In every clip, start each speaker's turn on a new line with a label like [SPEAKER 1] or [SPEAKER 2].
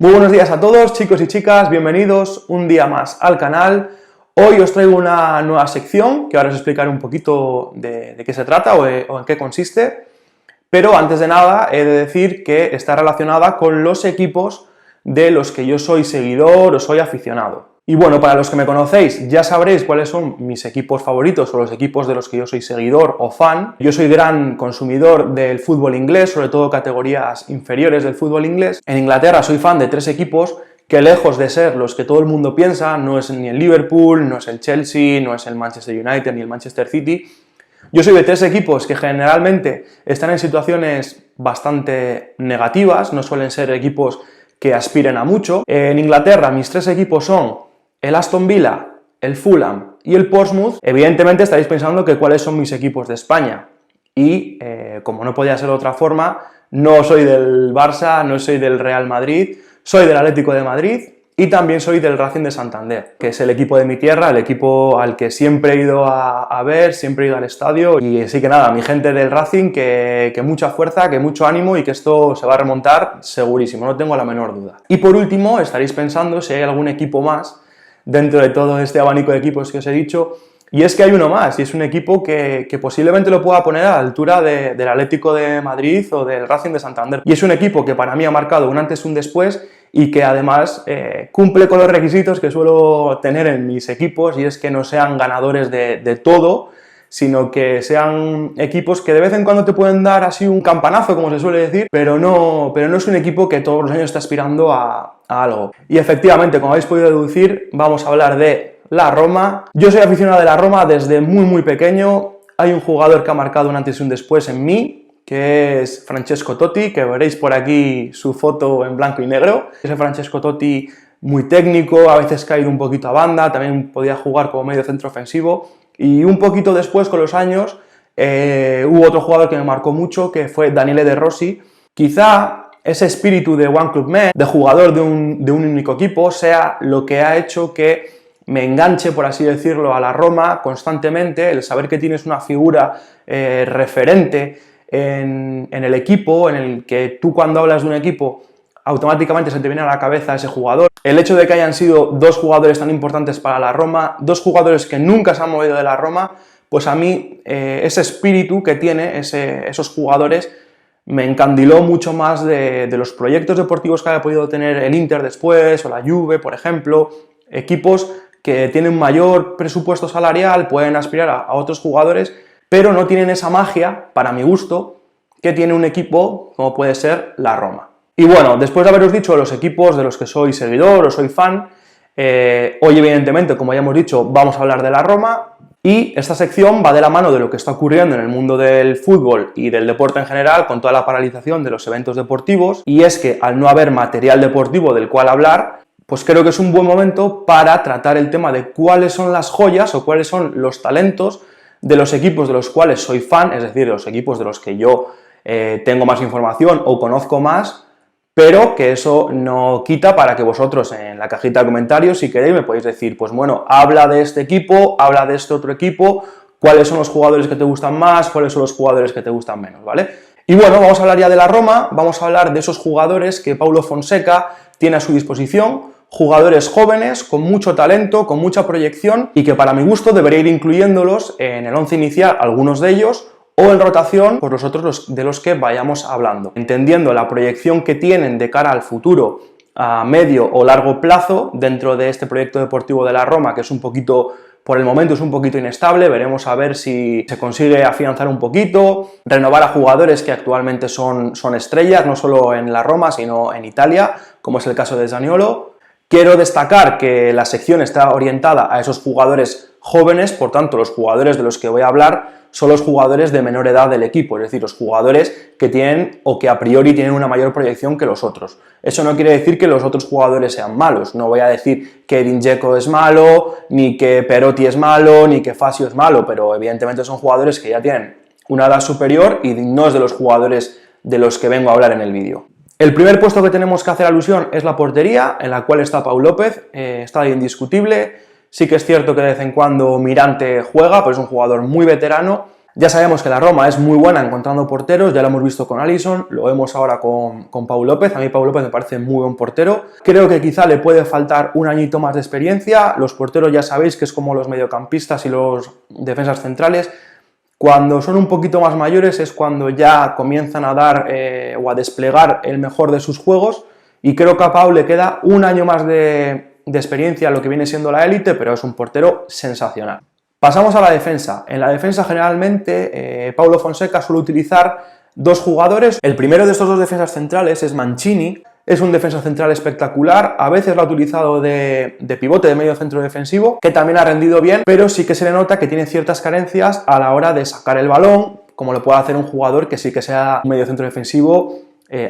[SPEAKER 1] Muy buenos días a todos, chicos y chicas, bienvenidos un día más al canal. Hoy os traigo una nueva sección que ahora os explicaré un poquito de qué se trata o en qué consiste, pero antes de nada he de decir que está relacionada con los equipos de los que yo soy seguidor o soy aficionado. Y bueno, para los que me conocéis ya sabréis cuáles son mis equipos favoritos o los equipos de los que yo soy seguidor o fan. Yo soy gran consumidor del fútbol inglés, sobre todo categorías inferiores del fútbol inglés. En Inglaterra soy fan de tres equipos que, lejos de ser los que todo el mundo piensa, no es ni el Liverpool, no es el Chelsea, no es el Manchester United ni el Manchester City. Yo soy de tres equipos que generalmente están en situaciones bastante negativas, no suelen ser equipos que aspiren a mucho. En Inglaterra mis tres equipos son el Aston Villa, el Fulham y el Portsmouth. Evidentemente estaréis pensando que cuáles son mis equipos de España. Y como no podía ser de otra forma, no soy del Barça, no soy del Real Madrid, soy del Atlético de Madrid y también soy del Racing de Santander, que es el equipo de mi tierra, el equipo al que siempre he ido a ver, siempre he ido al estadio. Y así que nada, mi gente del Racing, que mucha fuerza, que mucho ánimo y que esto se va a remontar segurísimo, no tengo la menor duda. Y por último, estaréis pensando si hay algún equipo más dentro de todo este abanico de equipos que os he dicho, y es que hay uno más, y es un equipo que posiblemente lo pueda poner a la altura del Atlético de Madrid o del Racing de Santander, y es un equipo que para mí ha marcado un antes y un después, y que además cumple con los requisitos que suelo tener en mis equipos, y es que no sean ganadores de todo, sino que sean equipos que de vez en cuando te pueden dar así un campanazo, como se suele decir, pero no es un equipo que todos los años está aspirando a algo. Y efectivamente, como habéis podido deducir, vamos a hablar de la Roma. Yo soy aficionado de la Roma desde muy pequeño. Hay un jugador que ha marcado un antes y un después en mí, que es Francesco Totti, que veréis por aquí su foto en blanco y negro. Ese Francesco Totti muy técnico, a veces caído un poquito a banda, también podía jugar como medio centro ofensivo. Y un poquito después, con los años, hubo otro jugador que me marcó mucho, que fue Daniele De Rossi. Quizá ese espíritu de One Club Man, de jugador de un único equipo, sea lo que ha hecho que me enganche, por así decirlo, a la Roma constantemente, el saber que tienes una figura referente en el equipo, en el que tú cuando hablas de un equipo automáticamente se te viene a la cabeza ese jugador. El hecho de que hayan sido dos jugadores tan importantes para la Roma, dos jugadores que nunca se han movido de la Roma, pues a mí ese espíritu que tiene esos jugadores me encandiló mucho más de los proyectos deportivos que haya podido tener el Inter después, o la Juve, por ejemplo, equipos que tienen mayor presupuesto salarial, pueden aspirar a otros jugadores, pero no tienen esa magia, para mi gusto, que tiene un equipo como puede ser la Roma. Y bueno, después de haberos dicho los equipos de los que soy seguidor o soy fan, hoy evidentemente, como ya hemos dicho, vamos a hablar de la Roma, y esta sección va de la mano de lo que está ocurriendo en el mundo del fútbol y del deporte en general, con toda la paralización de los eventos deportivos, y es que al no haber material deportivo del cual hablar, pues creo que es un buen momento para tratar el tema de cuáles son las joyas o cuáles son los talentos de los equipos de los cuales soy fan, es decir, los equipos de los que yo tengo más información o conozco más, pero que eso no quita para que vosotros en la cajita de comentarios, si queréis, me podéis decir, pues bueno, habla de este equipo, habla de este otro equipo, cuáles son los jugadores que te gustan más, cuáles son los jugadores que te gustan menos, ¿vale? Y bueno, vamos a hablar ya de la Roma, vamos a hablar de esos jugadores que Paulo Fonseca tiene a su disposición, jugadores jóvenes, con mucho talento, con mucha proyección, y que para mi gusto debería ir incluyéndolos en el once inicial, algunos de ellos, o en rotación por los otros de los que vayamos hablando, entendiendo la proyección que tienen de cara al futuro a medio o largo plazo dentro de este proyecto deportivo de la Roma, que es un poquito, por el momento es un poquito inestable. Veremos a ver si se consigue afianzar un poquito, renovar a jugadores que actualmente son estrellas, no solo en la Roma, sino en Italia, como es el caso de Zaniolo. Quiero destacar que la sección está orientada a esos jugadores jóvenes, por tanto los jugadores de los que voy a hablar son los jugadores de menor edad del equipo, es decir, los jugadores que tienen o que a priori tienen una mayor proyección que los otros. Eso no quiere decir que los otros jugadores sean malos, no voy a decir que Edin Dzeko es malo, ni que Perotti es malo, ni que Fazio es malo, pero evidentemente son jugadores que ya tienen una edad superior y no es de los jugadores de los que vengo a hablar en el vídeo. El primer puesto que tenemos que hacer alusión es la portería, en la cual está Pau López, está indiscutible. Sí que es cierto que de vez en cuando Mirante juega, pero es un jugador muy veterano. Ya sabemos que la Roma es muy buena encontrando porteros, ya lo hemos visto con Alisson, lo vemos ahora con Pau López. A mí Pau López me parece muy buen portero. Creo que quizá le puede faltar un añito más de experiencia. Los porteros ya sabéis que es como los mediocampistas y los defensas centrales. Cuando son un poquito más mayores es cuando ya comienzan a dar o a desplegar el mejor de sus juegos, y creo que a Pau le queda un año más de experiencia en lo que viene siendo la élite, pero es un portero sensacional. Pasamos a la defensa. En la defensa generalmente Paulo Fonseca suele utilizar dos jugadores. El primero de estos dos defensas centrales es Mancini. Es un defensa central espectacular, a veces lo ha utilizado de pivote, de medio centro defensivo, que también ha rendido bien, pero sí que se le nota que tiene ciertas carencias a la hora de sacar el balón, como lo puede hacer un jugador que sí que sea un medio centro defensivo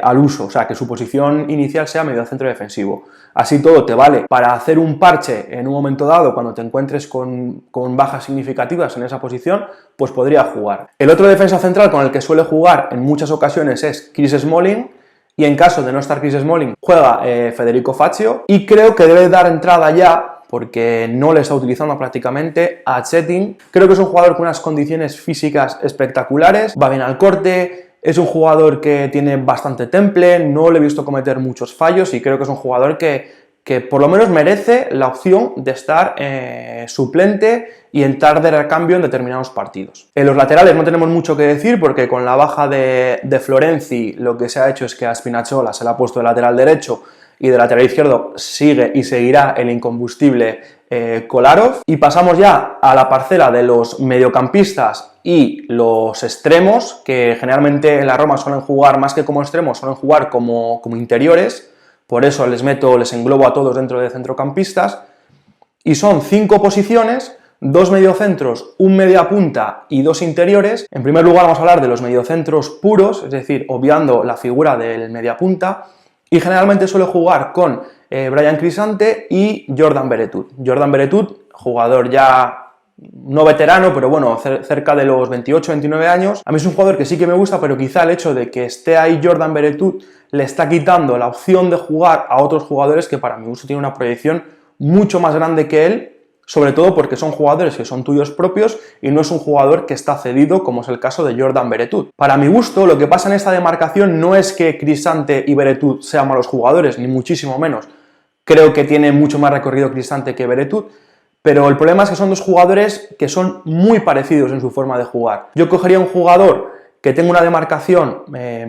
[SPEAKER 1] al uso, o sea, que su posición inicial sea medio centro defensivo. Así todo te vale para hacer un parche en un momento dado, cuando te encuentres con bajas significativas en esa posición, pues podría jugar. El otro defensa central con el que suele jugar en muchas ocasiones es Chris Smalling, y en caso de no estar Chris Smalling, juega Federico Fazio, y creo que debe dar entrada ya, porque no le está utilizando prácticamente, a Chettin. Creo que es un jugador con unas condiciones físicas espectaculares, va bien al corte, es un jugador que tiene bastante temple, no le he visto cometer muchos fallos, y creo que es un jugador que por lo menos merece la opción de estar suplente y entrar de recambio en determinados partidos. En los laterales no tenemos mucho que decir, porque con la baja de Florenzi lo que se ha hecho es que a Spinazzola se le ha puesto de lateral derecho, y de lateral izquierdo sigue y seguirá el incombustible Kolarov. Y pasamos ya a la parcela de los mediocampistas y los extremos, que generalmente en la Roma suelen jugar más que como extremos, suelen jugar como interiores. Por eso les englobo a todos dentro de centrocampistas, y son 5 posiciones, 2 mediocentros, un mediapunta y 2 interiores. En primer lugar vamos a hablar de los mediocentros puros, es decir, obviando la figura del mediapunta, y generalmente suele jugar con Bryan Cristante y Jordan Veretout. Jordan Veretout, jugador ya no veterano, pero bueno, cerca de los 28-29 años. A mí es un jugador que sí que me gusta, pero quizá el hecho de que esté ahí Jordan Veretout le está quitando la opción de jugar a otros jugadores que para mi gusto tienen una proyección mucho más grande que él, sobre todo porque son jugadores que son tuyos propios y no es un jugador que está cedido, como es el caso de Jordan Veretout. Para mi gusto, lo que pasa en esta demarcación no es que Cristante y Veretout sean malos jugadores, ni muchísimo menos. Creo que tiene mucho más recorrido Cristante que Veretout, pero el problema es que son dos jugadores que son muy parecidos en su forma de jugar. Yo cogería un jugador que tenga una demarcación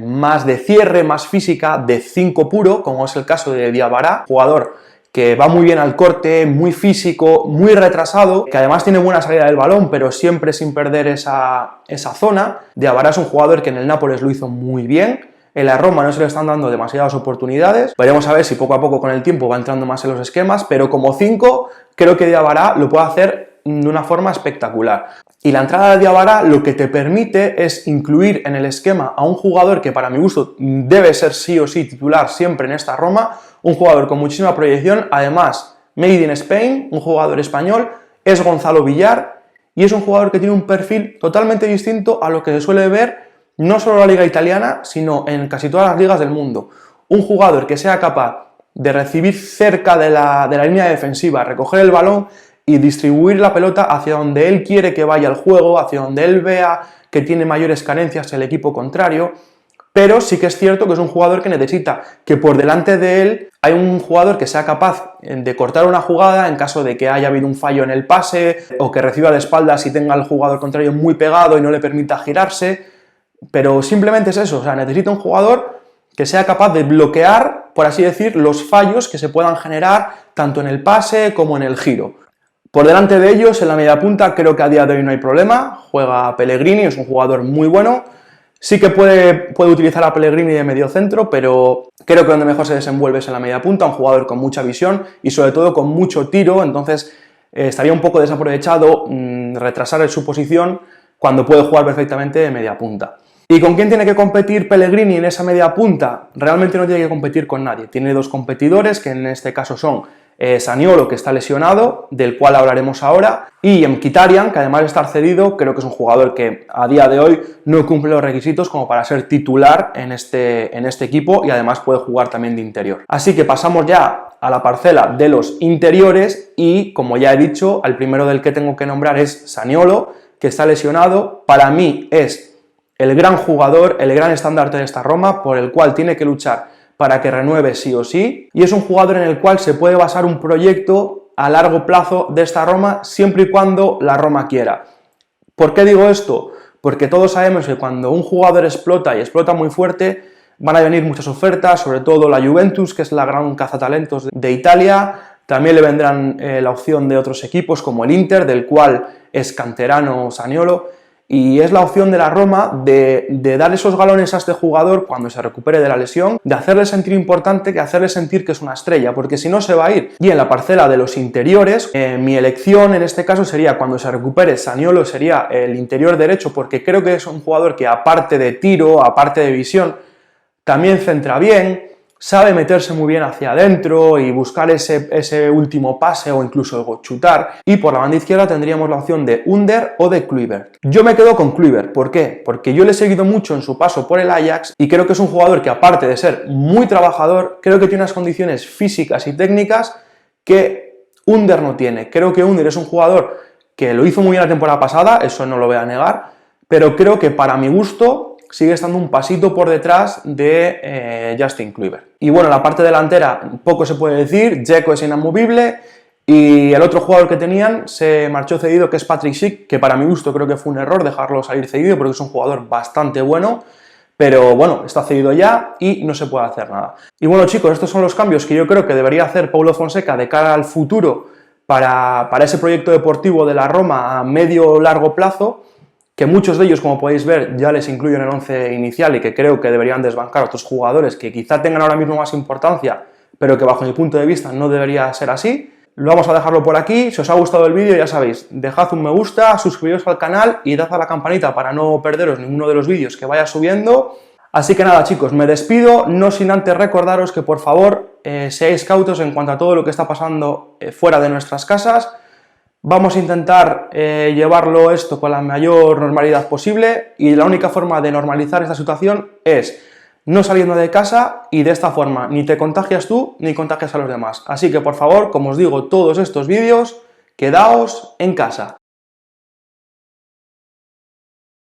[SPEAKER 1] más de cierre, más física, de 5 puro, como es el caso de Diawara, jugador que va muy bien al corte, muy físico, muy retrasado, que además tiene buena salida del balón, pero siempre sin perder esa zona. Diawara es un jugador que en el Nápoles lo hizo muy bien. En la Roma no se le están dando demasiadas oportunidades. Veremos a ver si poco a poco con el tiempo va entrando más en los esquemas, pero como 5 creo que Diawara lo puede hacer de una forma espectacular. Y la entrada de Diawara lo que te permite es incluir en el esquema a un jugador que para mi gusto debe ser sí o sí titular siempre en esta Roma, un jugador con muchísima proyección, además made in Spain, un jugador español, es Gonzalo Villar, y es un jugador que tiene un perfil totalmente distinto a lo que se suele ver no solo en la liga italiana, sino en casi todas las ligas del mundo. Un jugador que sea capaz de recibir cerca de la línea defensiva, recoger el balón y distribuir la pelota hacia donde él quiere que vaya el juego, hacia donde él vea que tiene mayores carencias el equipo contrario. Pero sí que es cierto que es un jugador que necesita que por delante de él hay un jugador que sea capaz de cortar una jugada en caso de que haya habido un fallo en el pase, o que reciba de espaldas y tenga al jugador contrario muy pegado y no le permita girarse. Pero simplemente es eso, o sea, necesita un jugador que sea capaz de bloquear, por así decir, los fallos que se puedan generar tanto en el pase como en el giro. Por delante de ellos, en la media punta, creo que a día de hoy no hay problema. Juega Pellegrini, es un jugador muy bueno. Sí que puede utilizar a Pellegrini de medio centro, pero creo que donde mejor se desenvuelve es en la media punta, un jugador con mucha visión y sobre todo con mucho tiro, entonces estaría un poco desaprovechado retrasar su posición cuando puede jugar perfectamente de media punta. ¿Y con quién tiene que competir Pellegrini en esa media punta? Realmente no tiene que competir con nadie. Tiene dos competidores, que en este caso son Zaniolo, que está lesionado, del cual hablaremos ahora, y Mkhitaryan, que además de estar cedido, creo que es un jugador que a día de hoy no cumple los requisitos como para ser titular en este equipo, y además puede jugar también de interior. Así que pasamos ya a la parcela de los interiores, y como ya he dicho, el primero del que tengo que nombrar es Zaniolo, que está lesionado, para mí es el gran jugador, el gran estandarte de esta Roma, por el cual tiene que luchar para que renueve sí o sí, y es un jugador en el cual se puede basar un proyecto a largo plazo de esta Roma, siempre y cuando la Roma quiera. ¿Por qué digo esto? Porque todos sabemos que cuando un jugador explota y explota muy fuerte, van a venir muchas ofertas, sobre todo la Juventus, que es la gran cazatalentos de Italia. También le vendrán la opción de otros equipos como el Inter, del cual es canterano Zaniolo, y es la opción de la Roma de dar esos galones a este jugador cuando se recupere de la lesión, de hacerle sentir importante, que hacerle sentir que es una estrella, porque si no se va a ir. Y en la parcela de los interiores, mi elección en este caso sería, cuando se recupere Zaniolo, sería el interior derecho, porque creo que es un jugador que aparte de tiro, aparte de visión, también centra bien, sabe meterse muy bien hacia adentro y buscar ese último pase o incluso chutar. Y por la banda izquierda tendríamos la opción de Under o de Kluivert. Yo me quedo con Kluivert, ¿por qué? Porque yo le he seguido mucho en su paso por el Ajax y creo que es un jugador que, aparte de ser muy trabajador, creo que tiene unas condiciones físicas y técnicas que Under no tiene. Creo que Under es un jugador que lo hizo muy bien la temporada pasada, eso no lo voy a negar, pero creo que para mi gusto sigue estando un pasito por detrás de Justin Kluivert. Y bueno, la parte delantera poco se puede decir, Dzeko es inamovible, y el otro jugador que tenían se marchó cedido, que es Patrick Schick, que para mi gusto creo que fue un error dejarlo salir cedido, porque es un jugador bastante bueno, pero bueno, está cedido ya y no se puede hacer nada. Y bueno, chicos, estos son los cambios que yo creo que debería hacer Paulo Fonseca de cara al futuro para ese proyecto deportivo de la Roma a medio o largo plazo, que muchos de ellos, como podéis ver, ya les incluyo en el 11 inicial y que creo que deberían desbancar a otros jugadores que quizá tengan ahora mismo más importancia, pero que bajo mi punto de vista no debería ser así. Vamos a dejarlo por aquí. Si os ha gustado el vídeo, ya sabéis, dejad un me gusta, suscribiros al canal y dad a la campanita para no perderos ninguno de los vídeos que vaya subiendo. Así que nada, chicos, me despido, no sin antes recordaros que por favor seáis cautos en cuanto a todo lo que está pasando fuera de nuestras casas. Vamos a intentar llevarlo esto con la mayor normalidad posible, y la única forma de normalizar esta situación es no saliendo de casa, y de esta forma ni te contagias tú ni contagias a los demás. Así que por favor, como os digo todos estos vídeos, quedaos en casa.